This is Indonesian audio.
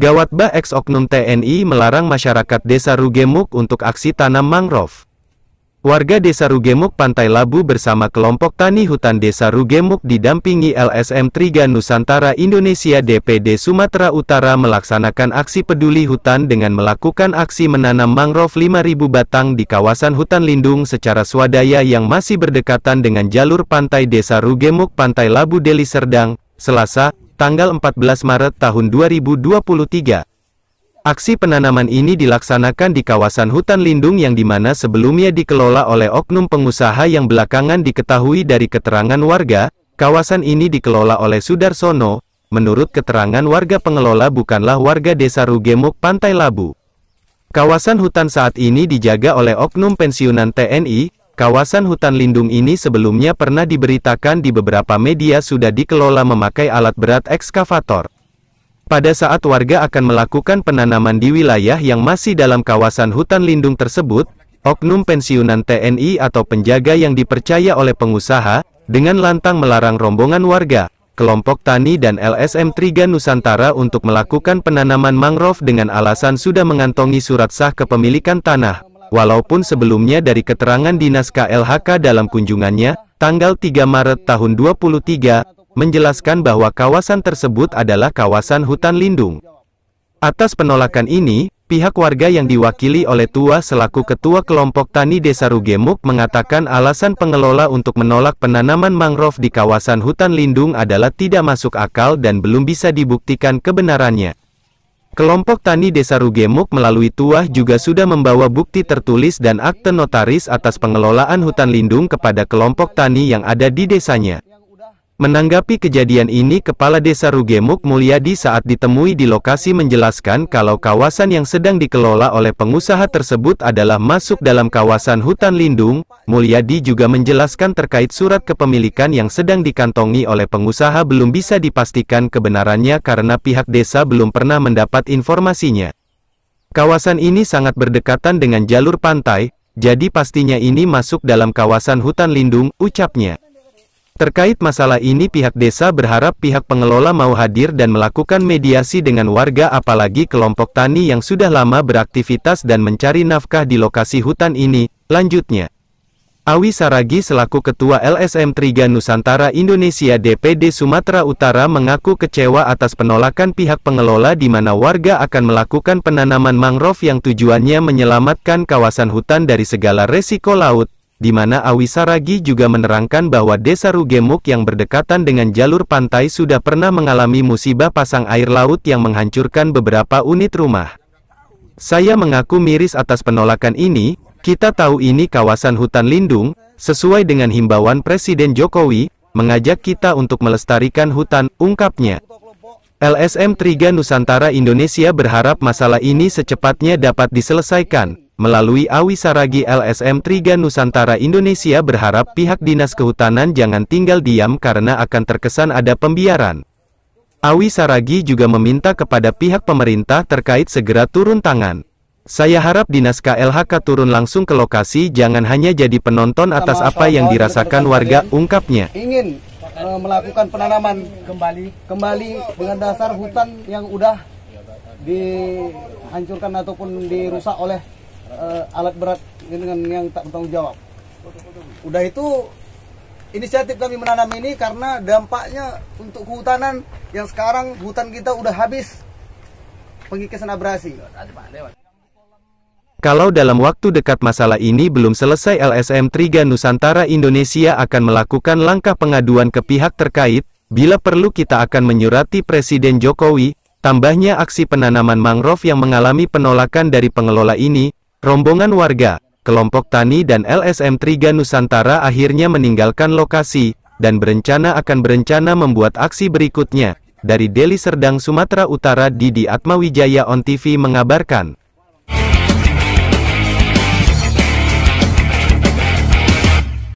Gawatba ex-oknum TNI melarang masyarakat Desa Rugemuk untuk aksi tanam mangrove. Warga Desa Rugemuk Pantai Labu bersama kelompok tani hutan Desa Rugemuk didampingi LSM Triga Nusantara Indonesia DPD Sumatera Utara melaksanakan aksi peduli hutan dengan melakukan aksi menanam mangrove 5.000 batang di kawasan hutan lindung secara swadaya yang masih berdekatan dengan jalur pantai Desa Rugemuk Pantai Labu Deli Serdang, Selasa, tanggal 14 Maret tahun 2023. Aksi penanaman ini dilaksanakan di kawasan hutan lindung yang dimana sebelumnya dikelola oleh oknum pengusaha yang belakangan diketahui dari keterangan warga, kawasan ini dikelola oleh Sudarsono. Menurut keterangan warga, pengelola bukanlah warga Desa Rugemuk Pantai Labu. Kawasan hutan saat ini dijaga oleh oknum pensiunan TNI. Kawasan hutan lindung ini sebelumnya pernah diberitakan di beberapa media sudah dikelola memakai alat berat ekskavator. Pada saat warga akan melakukan penanaman di wilayah yang masih dalam kawasan hutan lindung tersebut, oknum pensiunan TNI atau penjaga yang dipercaya oleh pengusaha, dengan lantang melarang rombongan warga, kelompok tani dan LSM Triga Nusantara untuk melakukan penanaman mangrove dengan alasan sudah mengantongi surat sah kepemilikan tanah, walaupun sebelumnya dari keterangan Dinas KLHK dalam kunjungannya, tanggal 3 Maret tahun 2023, menjelaskan bahwa kawasan tersebut adalah kawasan hutan lindung. Atas penolakan ini, pihak warga yang diwakili oleh Tua selaku Ketua Kelompok Tani Desa Rugemuk mengatakan alasan pengelola untuk menolak penanaman mangrove di kawasan hutan lindung adalah tidak masuk akal dan belum bisa dibuktikan kebenarannya. Kelompok Tani Desa Rugemuk melalui Tuah juga sudah membawa bukti tertulis dan akte notaris atas pengelolaan hutan lindung kepada kelompok tani yang ada di desanya. Menanggapi kejadian ini, Kepala Desa Rugemuk Mulyadi saat ditemui di lokasi menjelaskan kalau kawasan yang sedang dikelola oleh pengusaha tersebut adalah masuk dalam kawasan hutan lindung. Mulyadi juga menjelaskan terkait surat kepemilikan yang sedang dikantongi oleh pengusaha belum bisa dipastikan kebenarannya karena pihak desa belum pernah mendapat informasinya. Kawasan ini sangat berdekatan dengan jalur pantai, jadi pastinya ini masuk dalam kawasan hutan lindung, ucapnya. Terkait masalah ini pihak desa berharap pihak pengelola mau hadir dan melakukan mediasi dengan warga apalagi kelompok tani yang sudah lama beraktivitas dan mencari nafkah di lokasi hutan ini, lanjutnya. Awi Saragi selaku Ketua LSM Triga Nusantara Indonesia DPD Sumatera Utara mengaku kecewa atas penolakan pihak pengelola di mana warga akan melakukan penanaman mangrove yang tujuannya menyelamatkan kawasan hutan dari segala resiko laut. Di mana Awi Saragi juga menerangkan bahwa Desa Rugemuk yang berdekatan dengan jalur pantai sudah pernah mengalami musibah pasang air laut yang menghancurkan beberapa unit rumah. Saya mengaku miris atas penolakan ini, kita tahu ini kawasan hutan lindung, sesuai dengan himbauan Presiden Jokowi, mengajak kita untuk melestarikan hutan, ungkapnya. LSM Triga Nusantara Indonesia berharap masalah ini secepatnya dapat diselesaikan. Melalui Awi Saragi LSM Triga Nusantara Indonesia berharap pihak Dinas Kehutanan jangan tinggal diam karena akan terkesan ada pembiaran. Awi Saragi juga meminta kepada pihak pemerintah terkait segera turun tangan. Saya harap Dinas KLHK turun langsung ke lokasi jangan hanya jadi penonton atas apa yang dirasakan warga, ungkapnya. Ingin melakukan penanaman kembali dengan dasar hutan yang udah dihancurkan ataupun dirusak oleh alat berat dengan yang tak bertanggung jawab. Udah itu inisiatif kami menanam ini karena dampaknya untuk kehutanan yang sekarang hutan kita udah habis pengikisan abrasi. Kalau dalam waktu dekat masalah ini belum selesai, LSM Triga Nusantara Indonesia akan melakukan langkah pengaduan ke pihak terkait. Bila perlu kita akan menyurati Presiden Jokowi. Tambahnya aksi penanaman mangrove yang mengalami penolakan dari pengelola ini. Rombongan warga, kelompok tani dan LSM Triga Nusantara akhirnya meninggalkan lokasi, dan berencana membuat aksi berikutnya. Dari Deli Serdang, Sumatera Utara, Didi Atmawijaya On TV mengabarkan.